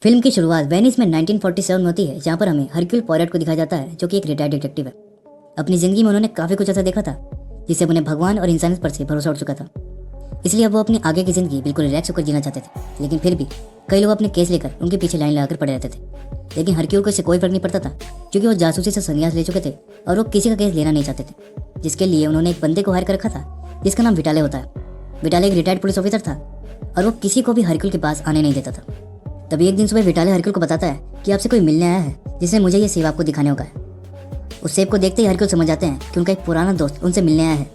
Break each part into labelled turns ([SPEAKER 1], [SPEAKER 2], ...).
[SPEAKER 1] Film की शुरुआत Venice में 1947 में होती है, जहाँ पर हमें हरक्यूल पॉयरट को दिखाया जाता है, जो कि एक रिटायर्ड डिटेक्टिव है। अपनी जिंदगी में उन्होंने काफी कुछ ऐसा देखा था जिससे उन्हें भगवान और इंसानियत पर से भरोसा उठ चुका था। इसलिए अब वो अपनी आगे की जिंदगी बिल्कुल रिलैक्स होकर जीना चाहते थे, लेकिन फिर भी कई लोग अपने केस लेकर उनके पीछे लाइन लगाकर पड़े रहते थे। लेकिन हरक्यूल को इससे कोई फर्क नहीं पड़ता था, क्योंकि वो जासूसी से संन्यास ले चुके थे और वो किसी का केस लेना नहीं चाहते थे, जिसके लिए उन्होंने एक बंदे को हायर कर रखा था जिसका नाम विटाले होता है। विटाले एक रिटायर्ड पुलिस ऑफिसर था और वो किसी को भी हरक्यूल के पास आने नहीं देता था। तभी एक दिन सुबह विटाले हरक्यूल को बताता है कि आपसे कोई मिलने आया है जिसने मुझे ये सेब आपको दिखाने होगा है। उस सेब को देखते ही हरक्यूल समझ जाते हैं कि उनका एक पुराना दोस्त उनसे मिलने आया है,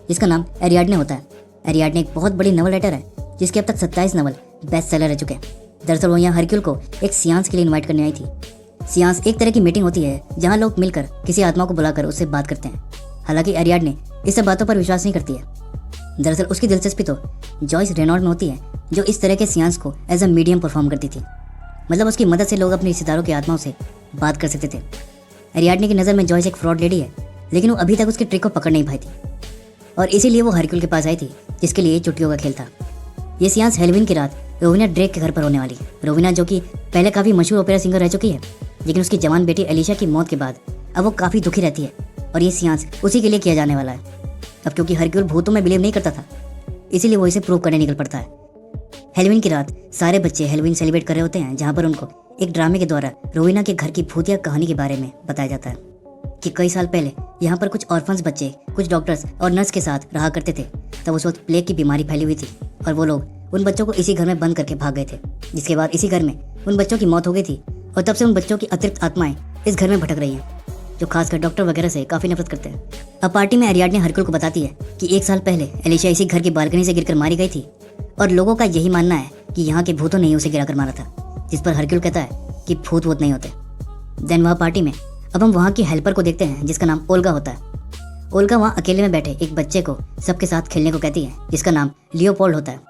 [SPEAKER 1] जिसका नाम एरियाडने होता है। एरियाडने एक बहुत बड़ी नवल राइटर है, जिसके अब तक 27 नवल बेस्ट सेलर रह चुके हैं। दरअसल वो यहाँ हरक्यूल को एक सियांस के लिए इन्वाइट करने आई थी। सियांस एक तरह की मीटिंग होती है जहाँ लोग मिलकर किसी आत्मा को बुलाकर उससे बात करते हैं। हालांकि एरियाडने इस सब बातों पर विश्वास नहीं करती है। दरअसल उसकी दिलचस्पी तो जॉयस रेनॉल्ड में होती है, जो इस तरह के सियांस को एज अ मीडियम परफॉर्म करती थी। मतलब उसकी मदद से लोग अपने रिश्तेदारों की आत्माओं से बात कर सकते थे। एरियाडने की नज़र में जॉयस एक फ्रॉड लेडी है, लेकिन वो अभी तक उसकी ट्रिक को पकड़ नहीं पाई थी और इसीलिए वो हरक्यूल के पास आई थी, जिसके लिए चुटकियों का खेल था। ये सियांस हेलोवीन की रात रोविना ड्रेक के घर पर होने वाली है। रोविना जो कि पहले काफ़ी मशहूर ओपेरा सिंगर रह चुकी है, लेकिन उसकी जवान बेटी एलिशा की मौत के बाद अब वो काफ़ी दुखी रहती है और ये सियांस उसी के लिए किया जाने वाला है। अब क्योंकि हरक्यूल भूतों में बिलीव नहीं करता था, इसीलिए वो इसे प्रूव करने निकल पड़ता है। हेलोवीन की रात सारे बच्चे हेलोवीन सेलिब्रेट कर रहे होते हैं, जहाँ पर उनको एक ड्रामे के द्वारा रोविना के घर की भूतिया कहानी के बारे में बताया जाता है कि कई साल पहले यहाँ पर कुछ ऑर्फन्स बच्चे कुछ डॉक्टर्स और नर्स के साथ रहा करते थे। तब उस वक्त प्लेग की बीमारी फैली हुई थी और वो लोग उन बच्चों को इसी घर में बंद करके भाग गए थे, जिसके बाद इसी घर में उन बच्चों की मौत हो गई थी और तब से उन बच्चों की अतिरिक्त आत्माएं इस घर में भटक रही हैं, जो खासकर डॉक्टर वगैरह से काफ़ी नफरत करते हैं। अब पार्टी में एरियाडने हरक्यूल को बताती है कि 1 साल पहले एलिशा इसी घर की बालकनी से गिरकर मारी गई थी और लोगों का यही मानना है कि यहाँ के भूतों ने ही उसे गिराकर मारा था, जिस पर हरक्यूल कहता है कि भूत वूत नहीं होते। देन वह पार्टी में अब हम वहाँ की हेल्पर को देखते हैं, जिसका नाम ओल्गा होता है। ओल्गा वहाँ अकेले में बैठे एक बच्चे को सबके साथ खेलने को कहती है, जिसका नाम लियोपोल्ड होता है,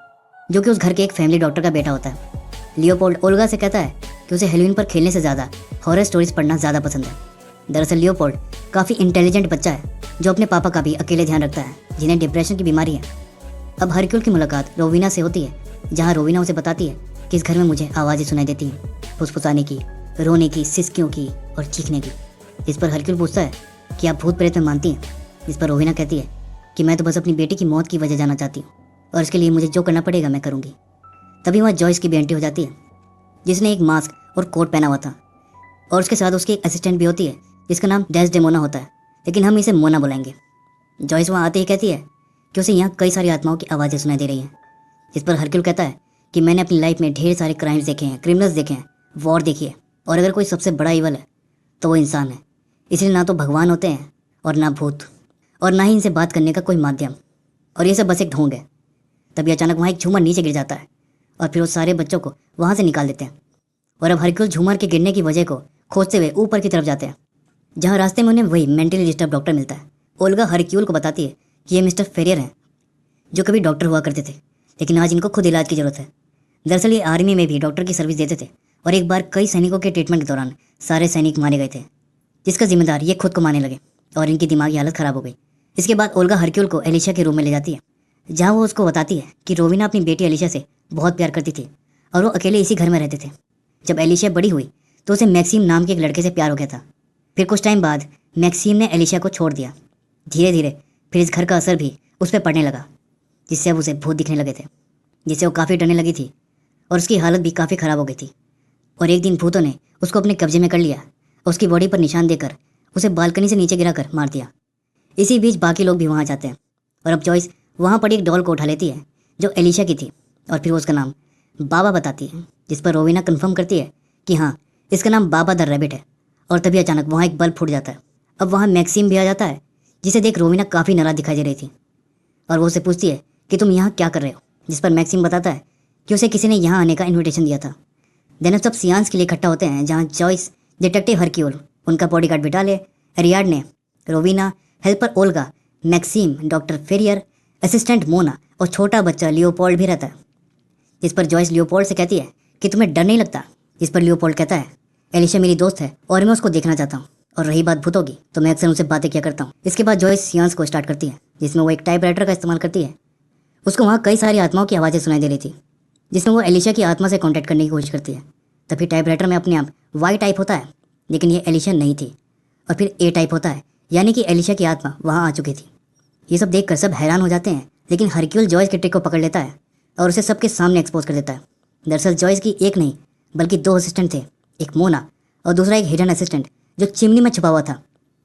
[SPEAKER 1] जो कि उस घर के एक फैमिली डॉक्टर का बेटा होता है। लियोपोल्ड ओल्गा से कहता है कि उसे हेलोवीन पर खेलने से ज़्यादा हॉरर स्टोरीज पढ़ना ज़्यादा पसंद है। दरअसल लियोपोल्ड काफ़ी इंटेलिजेंट बच्चा है, जो अपने पापा का भी अकेले ध्यान रखता है, जिन्हें डिप्रेशन की बीमारी है। अब हरक्यूल की मुलाकात रोविना से होती है, जहाँ रोविना उसे बताती है कि इस घर में मुझे आवाज़ें सुनाई देती हैं, फुसफुसाने की, रोने की, सिसकियों की और चीखने की। इस पर हरक्यूल पूछता है कि आप भूत प्रेत में मानती हैं? इस पर रोविना कहती है कि मैं तो बस अपनी बेटी की मौत की वजह जानना चाहती हूँ और इसके लिए मुझे जो करना पड़ेगा मैं करूँगी। तभी वहाँ जॉयस की भी एंट्री हो जाती है, जिसने एक मास्क और कोट पहना हुआ था और उसके साथ उसकी एक असिस्टेंट भी होती है, जिसका नाम डेस्डेमोना होता है, लेकिन हम इसे मोना बुलाएंगे। जॉयस वहाँ आते ही कहती है कि उसे यहाँ कई सारी आत्माओं की आवाज़ें सुनाई दे रही हैं। जिस पर हरक्यूल कहता है कि मैंने अपनी लाइफ में ढेर सारे क्राइम्स देखे हैं, क्रिमिनल्स देखे हैं, वॉर देखी है, और अगर कोई सबसे बड़ा ईवल है तो वो इंसान है। इसलिए ना तो भगवान होते हैं और ना भूत, और ना ही इनसे बात करने का कोई माध्यम, और ये सब बस एक ढोंग है। तभी अचानक वहाँ एक झूमर नीचे गिर जाता है और फिर वो सारे बच्चों को वहाँ से निकाल देते हैं। और अब हरक्यूल झूमर के गिरने की वजह को खोजते हुए ऊपर की तरफ जाते हैं, जहाँ रास्ते में उन्हें वही मेंटली डिस्टर्ब डॉक्टर मिलता है। ओल्गा हरक्यूल को बताती है कि ये मिस्टर फेरियर हैं, जो कभी डॉक्टर हुआ करते थे, लेकिन आज इनको खुद इलाज की ज़रूरत है। दरअसल ये आर्मी में भी डॉक्टर की सर्विस देते थे और एक बार कई सैनिकों के ट्रीटमेंट के दौरान सारे सैनिक मारे गए थे, जिसका जिम्मेदार ये खुद को मारने लगे और इनकी दिमागी हालत ख़राब हो गई। इसके बाद ओल्गा हरक्यूल को एलिशा के रूम में ले जाती है, जहाँ वो उसको बताती है कि रोविना अपनी बेटी एलिशा से बहुत प्यार करती थी और वो अकेले इसी घर में रहते थे। जब एलिशा बड़ी हुई तो उसे मैक्सिम नाम के एक लड़के से प्यार हो गया था। फिर कुछ टाइम बाद मैक्सिम ने एलिशा को छोड़ दिया। धीरे धीरे फिर इस घर का असर भी उस पर पड़ने लगा, जिससे अब उसे भूत दिखने लगे थे, जिससे वो काफ़ी डरने लगी थी और उसकी हालत भी काफ़ी ख़राब हो गई थी। और एक दिन भूतों ने उसको अपने कब्जे में कर लिया और उसकी बॉडी पर निशान देकर उसे बालकनी से नीचे गिराकर मार दिया। इसी बीच बाकी लोग भी वहाँ जाते हैं और अब जॉयस वहाँ पड़ी एक डॉल को उठा लेती है, जो एलिशा की थी, और फिर वो उसका नाम बाबा बताती है, जिस पर रोविना कंफर्म करती है कि हाँ, इसका नाम बाबा द रैबिट है। और तभी अचानक वहाँ एक बल्ब फूट जाता है। अब वहाँ मैक्सिम भी आ जाता है, जिसे देख रोविना काफ़ी नाराज़ दिखाई दे रही थी और वो उससे पूछती है कि तुम यहाँ क्या कर रहे हो, जिस पर मैक्सिम बताता है कि उसे किसी ने यहाँ आने का इन्विटेशन दिया था। देन सब सियांस के लिए इकट्ठा होते हैं, जहाँ जॉयस, डिटेक्टिव हरक्यूल, उनका bodyguard Vitale, Ariadne, Rowena, helper Olga, Maxim, doctor Ferrier, assistant Mona और छोटा बच्चा लियोपोल्ड भी रहता है। जिस पर जॉयस लियोपोल्ड से कहती है कि तुम्हें डर नहीं लगता? जिस पर लियोपोल्ड कहता है एलिशा मेरी दोस्त है और मैं उसको देखना चाहता हूँ, और रही बात भूतों की तो मैं अक्सर उनसे बातें किया करता हूँ। इसके बाद जॉयस सियांस को स्टार्ट करती है, जिसमें वो एक टाइपराइटर का इस्तेमाल करती है। उसको वहाँ कई सारी आत्माओं की आवाज़ें सुनाई दे रही थी, जिसमें वो एलिशा की आत्मा से कांटेक्ट करने की कोशिश करती है। तभी टाइपराइटर में अपने आप वाई टाइप होता है, लेकिन ये एलिशा नहीं थी। और फिर ए टाइप होता है, यानी कि एलिशा की आत्मा वहाँ आ चुकी थी। ये सब देखकर सब हैरान हो जाते हैं, लेकिन हरक्यूल जॉयस के ट्रिक को पकड़ लेता है और उसे सबके सामने एक्सपोज कर देता है। दरअसल जॉयस की एक नहीं बल्कि 2 असिस्टेंट थे, एक मोना और दूसरा एक हिडन असिस्टेंट जो चिमनी में छुपा हुआ था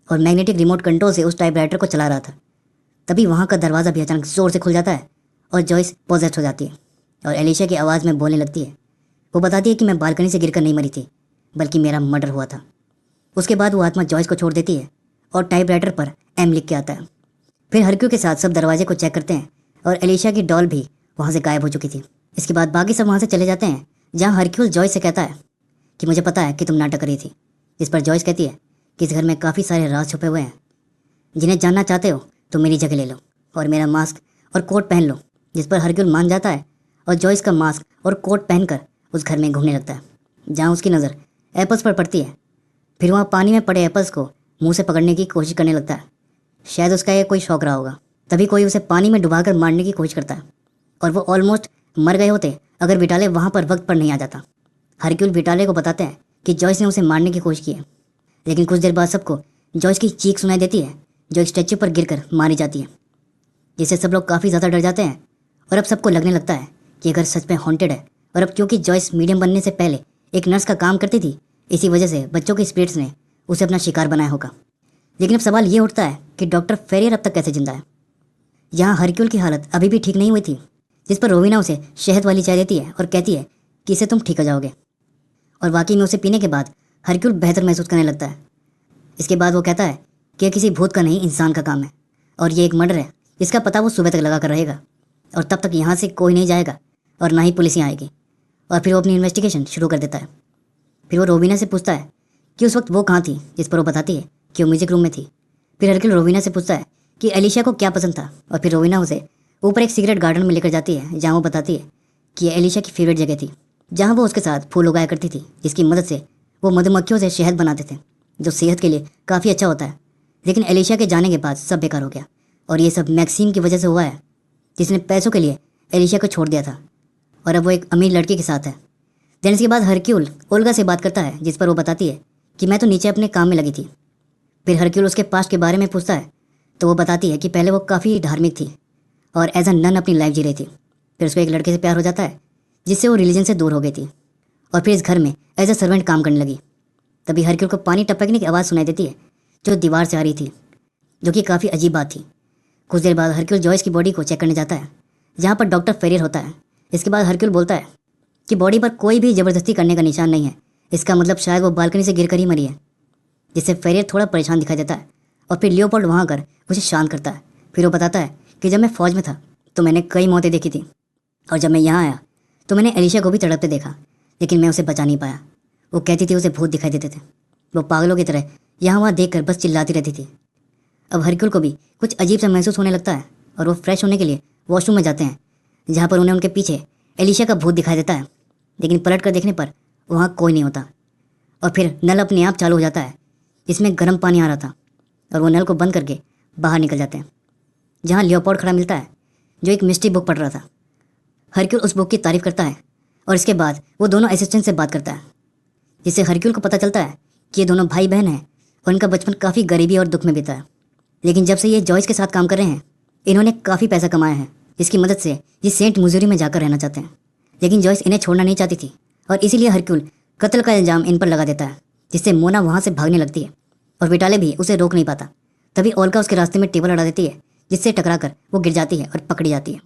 [SPEAKER 1] और मैग्नेटिक रिमोट कंट्रोल से उस टाइपराइटर को चला रहा था। तभी वहाँ का दरवाज़ा भी अचानक जोर से खुल जाता है और जॉयस पॉजेस्ट हो जाती है और एलिशा की आवाज़ में बोलने लगती है। वो बताती है कि मैं बालकनी से गिरकर नहीं मरी थी, बल्कि मेरा मर्डर हुआ था। उसके बाद वो आत्मा जॉयस को छोड़ देती है और टाइपराइटर पर एम लिख के आता है। फिर हरक्यूल के साथ सब दरवाजे को चेक करते हैं और एलिशा की डॉल भी वहाँ से गायब हो चुकी थी। इसके बाद बाकी सब वहाँ से चले जाते हैं, जहाँ हरक्यूल जॉयस से कहता है कि मुझे पता है कि तुम नाटक कर रही थी। जिस पर जॉयस कहती है कि इस घर में काफ़ी सारे राज छुपे हुए हैं, जिन्हें जानना चाहते हो तो मेरी जगह ले लो और मेरा मास्क और कोट पहन लो। जिस पर हरक्यूल मान जाता है और जॉयस का मास्क और कोट पहनकर उस घर में घूमने लगता है, जहाँ उसकी नज़र एप्पल्स पर पड़ती है। फिर वहाँ पानी में पड़े एप्पल्स को मुंह से पकड़ने की कोशिश करने लगता है। शायद उसका ये कोई शौक रहा होगा। तभी कोई उसे पानी में डुबाकर मारने की कोशिश करता है और वो ऑलमोस्ट मर गए होते अगर विटाले वहाँ पर वक्त पर नहीं आ जाता। हरक्यूल विटाले को बताते हैं कि जॉयस ने उसे मारने की कोशिश की है, लेकिन कुछ देर बाद सबको जॉयस की चीख सुनाई देती है जो एक स्टैच्यू पर गिरकर मारी जाती है, जिससे सब लोग काफ़ी ज़्यादा डर जाते हैं। और अब सबको लगने लगता है कि घर सच में हॉन्टेड है। और अब क्योंकि जॉयस मीडियम बनने से पहले एक नर्स का काम करती थी, इसी वजह से बच्चों के स्पिरिट्स ने उसे अपना शिकार बनाया होगा। लेकिन अब सवाल ये उठता है कि डॉक्टर फेरियर अब तक कैसे जिंदा है। यहाँ हरक्यूल की हालत अभी भी ठीक नहीं हुई थी, जिस पर रोविना उसे शहद वाली चाय देती है और कहती है कि इससे तुम ठीक हो जाओगे। और वाकई में उसे पीने के बाद हरक्यूल बेहतर महसूस करने लगता है। इसके बाद वो कहता है कि यह किसी भूत का नहीं इंसान का काम है और ये एक मर्डर है जिसका पता वो सुबह तक लगा कर रहेगा और तब तक यहाँ से कोई नहीं जाएगा और ना ही पुलिस यहाँ आएगी। और फिर वो अपनी इन्वेस्टिगेशन शुरू कर देता है। फिर वो रोविना से पूछता है कि उस वक्त वो कहाँ थी, जिस पर वो बताती है कि वो म्यूजिक रूम में थी। फिर हरक्यूल रोविना से पूछता है कि एलिशा को क्या पसंद था और फिर रोविना उसे ऊपर एक सिगरेट गार्डन में लेकर जाती है, जहाँ वो बताती है कि ये एलिशा की फेवरेट जगह थी, जहाँ वो उसके साथ फूल उगाया करती थी, जिसकी मदद से वो मधुमक्खियों से शहद बनाते थे जो सेहत के लिए काफ़ी अच्छा होता है। लेकिन एलिशा के जाने के बाद सब बेकार हो गया और ये सब मैक्सिम की वजह से हुआ है, जिसने पैसों के लिए एलिशा को छोड़ दिया था और अब वो एक अमीर लड़की के साथ है। देन इसके बाद हरक्यूल ओल्गा से बात करता है, जिस पर वो बताती है कि मैं तो नीचे अपने काम में लगी थी। फिर हरक्यूल उसके पास्ट के बारे में पूछता है तो वो बताती है कि पहले वो काफ़ी धार्मिक थी और एज अ नन अपनी लाइफ जी रही थी। फिर उसको एक लड़के से प्यार हो जाता है जिससे वो रिलीजन से दूर हो गई थी और फिर इस घर में एज अ सर्वेंट काम करने लगी। तभी हरक्यूल को पानी टपकने की आवाज़ सुनाई देती है जो दीवार से आ रही थी, जो कि काफ़ी अजीब बात थी। कुछ देर बाद हरक्यूल जॉयस की बॉडी को चेक करने जाता है, जहाँ पर डॉक्टर फेरियर होता है। इसके बाद हरक्यूल बोलता है कि बॉडी पर कोई भी ज़बरदस्ती करने का निशान नहीं है, इसका मतलब शायद वो बालकनी से गिरकर ही मरी है, जिससे फेरियर थोड़ा परेशान दिखाई देता है। और फिर लियोपोल्ड वहाँ आकर उसे शांत करता है। फिर वो बताता है कि जब मैं फ़ौज में था तो मैंने कई मौतें देखी थी और जब मैं यहाँ आया तो मैंने एलिशा को भी तड़पते देखा, लेकिन मैं उसे बचा नहीं पाया। वो कहती थी उसे भूत दिखाई देते थे। वो पागलों की तरह यहाँ वहाँ देखकर बस चिल्लाती रहती थी। अब हरक्यूल को भी कुछ अजीब सा महसूस होने लगता है और वो फ्रेश होने के लिए वॉशरूम में जाते हैं, जहाँ पर उन्हें उनके पीछे एलिशा का भूत दिखाई देता है। लेकिन पलट कर देखने पर वहाँ कोई नहीं होता और फिर नल अपने आप चालू हो जाता है, जिसमें गर्म पानी आ रहा था और वो नल को बंद करके बाहर निकल जाते हैं, जहाँ लियोपोल्ड खड़ा मिलता है जो एक मिस्ट्री बुक पढ़ रहा था। हरक्यूल उस बुक की तारीफ करता है और इसके बाद वो दोनों असिस्टेंट से बात करता है, जिससे हरक्यूल को पता चलता है कि ये दोनों भाई बहन हैं और इनका बचपन काफ़ी गरीबी और दुख में बीता है। लेकिन जब से ये जॉयस के साथ काम कर रहे हैं, इन्होंने काफ़ी पैसा कमाया है, जिसकी मदद से ये सेंट मुजूरी में जाकर रहना चाहते हैं। लेकिन जॉयस इन्हें छोड़ना नहीं चाहती थी और इसीलिए हरक्यूल कत्ल का इल्ज़ाम इन पर लगा देता है, जिससे मोना वहाँ से भागने लगती है और विटाले भी उसे रोक नहीं पाता। तभी ओल्गा उसके रास्ते में टेबल अड़ा देती है, जिससे टकराकर वो गिर जाती है और पकड़ी जाती है।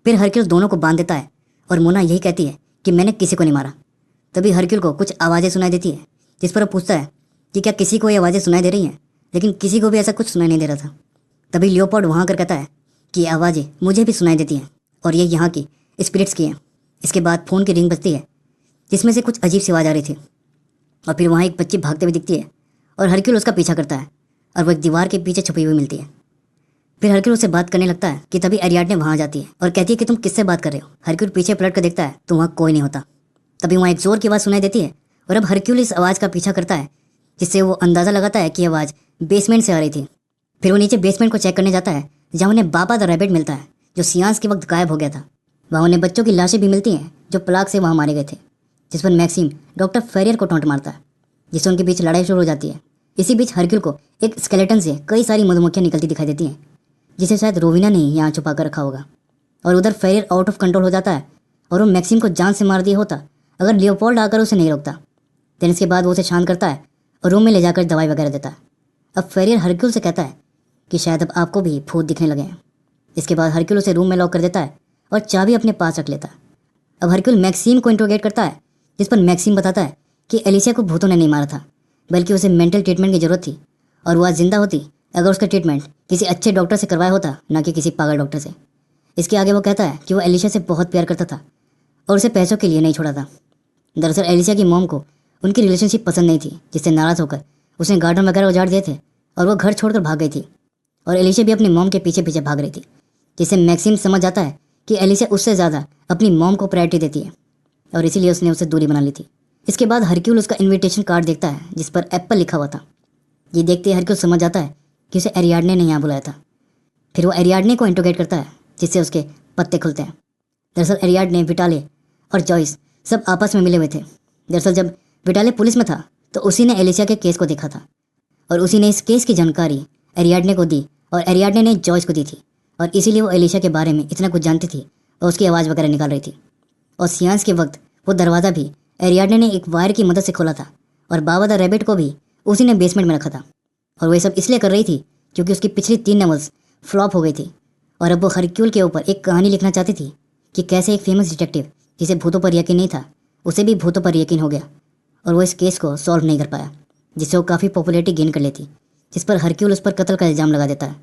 [SPEAKER 1] फिर हरक्यूल दोनों को बांध देता है और मोना यही कहती है कि मैंने किसी को नहीं मारा। तभी हरक्यूल को कुछ आवाज़ें सुनाई देती है, जिस पर वो पूछता है कि क्या किसी को ये आवाज़ें सुनाई दे रही हैं, लेकिन किसी को भी ऐसा कुछ सुनाई नहीं दे रहा था। तभी लियोपोल्ड वहाँ आकर कहता है कि ये आवाज़ें मुझे भी सुनाई देती हैं और ये यहाँ की स्पिरिट्स की हैं। इसके बाद फ़ोन की रिंग बजती है, जिसमें से कुछ अजीब सी आवाज़ आ रही थी और फिर वहाँ एक बच्ची भागते हुए दिखती है और हरक्यूल उसका पीछा करता है और वो एक दीवार के पीछे छुपी हुई मिलती है। फिर हरक्यूल उससे बात करने लगता है कि तभी एरियाडने वहाँ आ जाती है और कहती है कि तुम किससे बात कर रहे हो। हरक्यूल पीछे पलट कर देखता है तो वहाँ कोई नहीं होता। तभी वहाँ एक ज़ोर की आवाज़ सुनाई देती है और अब हरक्यूल इस आवाज़ का पीछा करता है, जिससे वो अंदाज़ा लगाता है कि ये आवाज़ बेसमेंट से आ रही थी। फिर वो नीचे बेसमेंट को चेक करने जाता है, जहाँ उन्हें बाबा द रैबिट मिलता है, जो सियांस के वक्त गायब हो गया था। वहाँ उन्हें बच्चों की लाशें भी मिलती हैं जो प्लाग से वहाँ मारे गए थे। जिस पर मैक्सिम डॉक्टर फेरियर को टोंट मारता है, जिससे उनके बीच लड़ाई शुरू हो जाती है। इसी बीच हरक्यूल को एक स्केलेटन से कई सारी मधुमक्खियां निकलती दिखाई देती हैं, जिसे शायद रोविना ने ही यहाँ छुपा कर रखा होगा। और उधर फेरियर आउट ऑफ कंट्रोल हो जाता है और वो मैक्सिम को जान से मार दिया होता अगर लियोपोल्ड आकर उसे नहीं रोकता। देन इसके बाद वो उसे शांत करता है और रूम में ले जाकर दवाई वगैरह देता है। अब फेरियर हरक्यूल से कहता है कि शायद अब आपको भी भूत दिखने लगे हैं। इसके बाद हरक्यूल उसे रूम में लॉक कर देता है और चाबी अपने पास रख लेता है। अब हरक्यूल मैक्सिम को इंट्रोगेट करता है, जिस पर मैक्सिम बताता है कि एलिसिया को भूतों ने नहीं मारा था, बल्कि उसे मेंटल ट्रीटमेंट की ज़रूरत थी और वह जिंदा होती अगर उसका ट्रीटमेंट किसी अच्छे डॉक्टर से करवाया होता, ना कि किसी पागल डॉक्टर से। इसके आगे वो कहता है कि वो एलिसिया से बहुत प्यार करता था और उसे पैसों के लिए नहीं छोड़ा था। दरअसल एलिसिया की मॉम को उनकी रिलेशनशिप पसंद नहीं थी, जिससे नाराज़ होकर उसने गार्डन वगैरह उजाड़ दिए थे और वो घर छोड़कर भाग गई थी। और एलिसिया भी अपनी मॉम के पीछे पीछे भाग रही थी, जिससे मैक्सिम समझ जाता है कि एलिसिया उससे ज़्यादा अपनी मॉम को प्रायोरिटी देती है और इसीलिए उसने उससे दूरी बना ली थी। इसके बाद हरक्यूल उसका इनविटेशन कार्ड देखता है, जिस पर एप्पल लिखा हुआ था। ये देखते ही हरक्यूल समझ जाता है कि उसे एरियाडने ने यहाँ बुलाया था। फिर वो एरियाडने को इंट्रोगेट करता है, जिससे उसके पत्ते खुलते हैं। दरअसल एरियाडने, विटाले और जॉइस सब आपस में मिले हुए थे। दरअसल जब विटाले पुलिस में था तो उसी ने एलिसिया के केस को देखा था और उसी ने इस केस की जानकारी एरियाडने को दी और एरियाडने ने जॉइस को दी थी और इसीलिए वो एलिसिया के बारे में इतना कुछ जानती थी और उसकी आवाज़ वगैरह निकाल रही थी। और सियांस के वक्त वो दरवाज़ा भी एरियाडने ने एक वायर की मदद से खोला था और बाबा द रैबिट को भी उसी ने बेसमेंट में रखा था। और वह सब इसलिए कर रही थी क्योंकि उसकी पिछली 3 नॉवेल्स फ्लॉप हो गई थी और अब वो हरक्यूल के ऊपर एक कहानी लिखना चाहती थी कि कैसे एक फेमस डिटेक्टिव जिसे भूतों पर यकीन नहीं था, उसे भी भूतों पर यकीन हो गया और वो इस केस को सॉल्व नहीं कर पाया, जिससे वो काफ़ी पॉपुलैरिटी गेन कर लेती। जिस पर हरक्यूल उस पर कत्ल का इल्ज़ाम लगा देता है,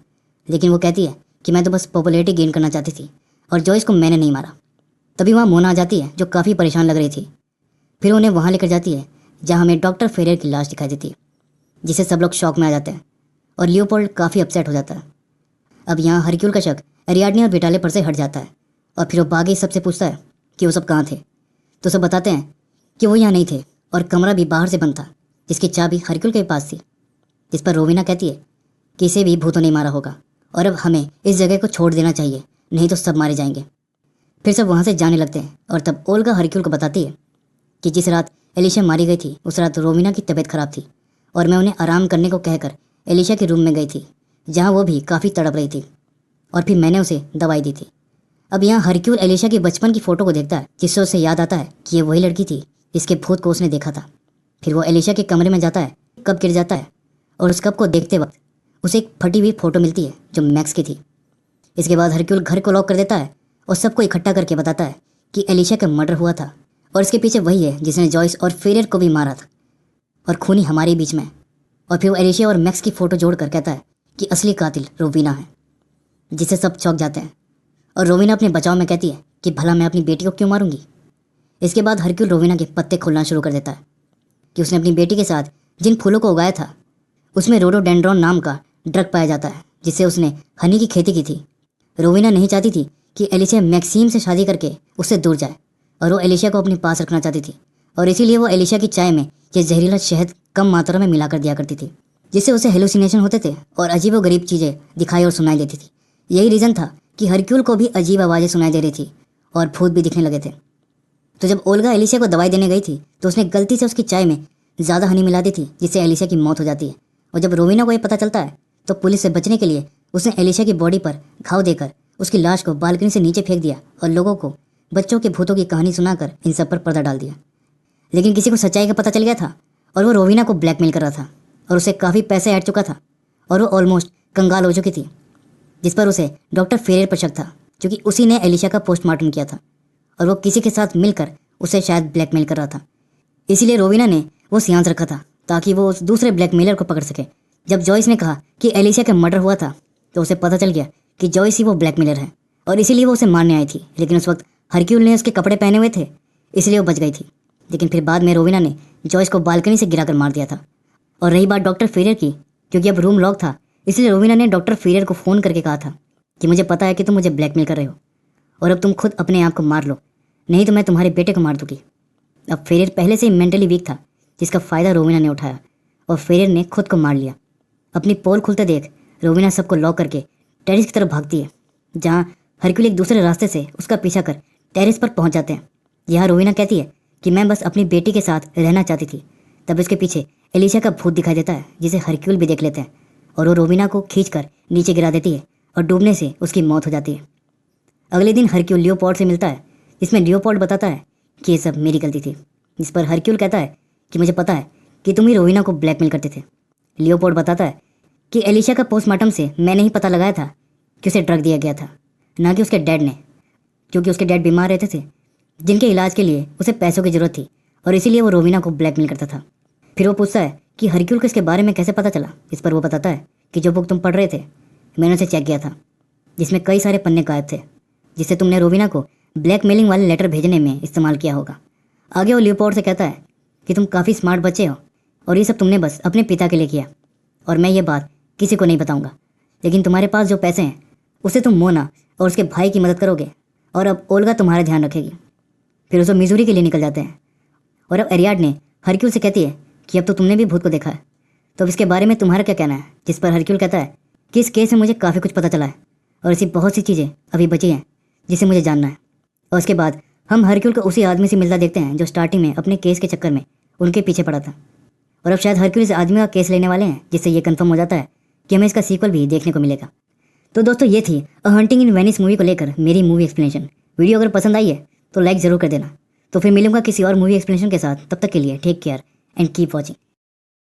[SPEAKER 1] लेकिन वो कहती है कि मैं तो बस पॉपुलैरिटी गेन करना चाहती थी और जॉइस को मैंने नहीं मारा। तभी वहाँ मोना आ जाती है, जो काफ़ी परेशान लग रही थी। फिर उन्हें वहाँ लेकर जाती है जहाँ हमें डॉक्टर फेरियर की लाश दिखाई देती है, जिससे सब लोग शॉक में आ जाते हैं और लियोपोल्ड काफ़ी अपसेट हो जाता है। अब यहाँ हरक्यूल का शक एरियाडने और विटाले पर से हट जाता है और फिर वो बागी सबसे पूछता है कि वो सब कहाँ थे। तो सब बताते हैं कि वो यहाँ नहीं थे और कमरा भी बाहर से बंद था, जिसकी चाबी हरक्यूल के पास थी। जिस पर रोविना कहती है कि इसे भी भूतों ने मारा होगा और अब हमें इस जगह को छोड़ देना चाहिए, नहीं तो सब मारे जाएंगे। फिर सब वहाँ से जाने लगते हैं और तब ओल्गा हरक्यूल को बताती है कि जिस रात एलिशा मारी गई थी उस रात रोविना की तबीयत खराब थी और मैं उन्हें आराम करने को कहकर एलिशा के रूम में गई थी, जहाँ वो भी काफ़ी तड़प रही थी और फिर मैंने उसे दवाई दी थी। अब यहाँ हरक्यूल एलिशा की बचपन की फ़ोटो को देखता है, जिससे उसे याद आता है कि ये वही लड़की थी जिसके भूत को उसने देखा था। फिर वो एलिशा के कमरे में जाता है, कप गिर जाता है और उस कप को देखते वक्त उसे एक फटी हुई फ़ोटो मिलती है जो मैक्स की थी। इसके बाद हरक्यूल घर को लॉक कर देता है और सबको इकट्ठा करके बताता है कि एलिशा का मर्डर हुआ था और इसके पीछे वही है जिसने जॉइस और फेरियर को भी मारा था और खूनी हमारे बीच में। और फिर वो एलिशा और मैक्स की फ़ोटो जोड़कर कहता है कि असली कातिल रोविना है, जिससे सब चौंक जाते हैं। और रोविना अपने बचाव में कहती है कि भला मैं अपनी बेटी को क्यों मारूंगी। इसके बाद हरक्यूल रोविना के पत्ते खोलना शुरू कर देता है कि उसने अपनी बेटी के साथ जिन फूलों को उगाया था उसमें रोडोडेंड्रॉन नाम का ड्रग पाया जाता है, जिससे उसने हनी की खेती की थी। रोविना नहीं चाहती थी कि एलिशा मैक्सिम से शादी करके उससे दूर जाए और वो एलिशा को अपने पास रखना चाहती थी और इसीलिए वो एलिशा की चाय में ये जहरीला शहद कम मात्रा में मिलाकर दिया करती थी, जिससे उसे हेलुसिनेशन होते थे और अजीब व गरीब चीज़ें दिखाई और सुनाई देती थी। यही रीज़न था कि हरक्यूल को भी अजीब आवाज़ें सुनाई दे रही थी और भूत भी दिखने लगे थे। तो जब ओल्गा एलिशा को दवाई देने गई थी तो उसने गलती से उसकी चाय में ज़्यादा हनी मिला दी थी, जिससे एलिशा की मौत हो जाती है। और जब रोविना को ये पता चलता है तो पुलिस से बचने के लिए उसने एलिशा की बॉडी पर घाव देकर उसकी लाश को बालकनी से नीचे फेंक दिया और लोगों को बच्चों के भूतों की कहानी सुनाकर इन सब पर पर्दा डाल दिया। लेकिन किसी को सच्चाई का पता चल गया था और वो रोविना को ब्लैकमेल कर रहा था और उसे काफ़ी पैसे ऐड चुका था और वो ऑलमोस्ट कंगाल हो चुकी थी, जिस पर उसे डॉक्टर फेरियर पर शक था, क्योंकि उसी ने एलिशा का पोस्टमार्टम किया था और वो किसी के साथ मिलकर उसे शायद ब्लैकमेल कर रहा था। इसीलिए रोविना ने वो सियांस रखा था ताकि वो उस दूसरे ब्लैकमेलर को पकड़ सके। जब जॉइस ने कहा कि एलिशा का मर्डर हुआ था तो उसे पता चल गया कि जॉइस ही वो ब्लैकमेलर है और इसीलिए वो उसे मारने आई थी। लेकिन उस वक्त हरक्यूल ने उसके कपड़े पहने हुए थे, इसलिए वो बच गई थी। लेकिन फिर बाद में रोविना ने जॉइस को बालकनी से गिराकर मार दिया था। और रही बात डॉक्टर फेरियर की, क्योंकि अब रूम लॉक था इसलिए रोविना ने डॉक्टर फेरियर को फ़ोन करके कहा था कि मुझे पता है कि तुम मुझे ब्लैकमेल कर रहे हो और अब तुम खुद अपने आप को मार लो, नहीं तो मैं तुम्हारे बेटे को मार दूंगी। अब फेरियर पहले से ही मेंटली वीक था, जिसका फ़ायदा रोविना ने उठाया और फेरियर ने खुद को मार लिया। अपनी पोल खुलते देख रोविना सबको लॉक करके टेरिस की तरफ भागती है, जहाँ हरक्यूल एक दूसरे रास्ते से उसका पीछा कर टेरिस पर पहुंच जाते हैं। यहाँ रोविना कहती है कि मैं बस अपनी बेटी के साथ रहना चाहती थी। तब उसके पीछे एलिशा का भूत दिखाई देता है, जिसे हरक्यूल भी देख लेते हैं और वो रोविना को खींचकर नीचे गिरा देती है और डूबने से उसकी मौत हो जाती है। अगले दिन हरक्यूल लियोपोल्ड से मिलता है, जिसमें लियोपोल्ड बताता है कि ये सब मेरी गलती थी। जिस पर हरक्यूल कहता है कि मुझे पता है कि तुम ही रोविना को ब्लैकमेल करते थे। लियोपोल्ड बताता है कि एलिशा का पोस्टमार्टम से मैंने ही पता लगाया था कि उसे ड्रग दिया गया था, ना कि उसके डैड ने, क्योंकि उसके डैड बीमार रहते थे जिनके इलाज के लिए उसे पैसों की ज़रूरत थी और इसीलिए वो रोविना को ब्लैकमेल करता था। फिर वो पूछता है कि हरक्यूल को इसके बारे में कैसे पता चला। इस पर वो बताता है कि जो बुक तुम पढ़ रहे थे मैंने उसे चेक किया था, जिसमें कई सारे पन्ने गायब थे जिससे तुमने रोविना को ब्लैकमेलिंग वाले लेटर भेजने में इस्तेमाल किया होगा। आगे वो लियोपोल्ड से कहता है कि तुम काफ़ी स्मार्ट बच्चे हो और ये सब तुमने बस अपने पिता के लिए किया और मैं ये बात किसी को नहीं बताऊंगा, लेकिन तुम्हारे पास जो पैसे हैं उससे तुम मोना और उसके भाई की मदद करोगे और अब ओल्गा तुम्हारा ध्यान रखेगी। फिर उसे मिजूरी के लिए निकल जाते हैं और अब एरियाडने हरक्यूल से कहती है कि अब तो तुमने भी भूत को देखा है, तो अब इसके बारे में तुम्हारा क्या कहना है। जिस पर हरक्यूल कहता है कि इस केस में मुझे काफ़ी कुछ पता चला है और ऐसी बहुत सी चीज़ें अभी बची हैं जिसे मुझे जानना है। और उसके बाद हम हरक्यूल को उसी आदमी से मिलता देखते हैं जो स्टार्टिंग में अपने केस के चक्कर में उनके पीछे पड़ा था, और अब शायद हरक्यूल इस आदमी का केस लेने वाले हैं, जिससे ये कंफर्म हो जाता है कि हमें इसका सीक्वल भी देखने को मिलेगा। तो दोस्तों ये थी अ हंटिंग इन वेनिस मूवी को लेकर मेरी मूवी एक्सप्लेनेशन। वीडियो अगर पसंद आई है तो लाइक ज़रूर कर देना। तो फिर मिलूंगा किसी और मूवी एक्सप्लेनेशन के साथ, तब तक के लिए take care and keep watching.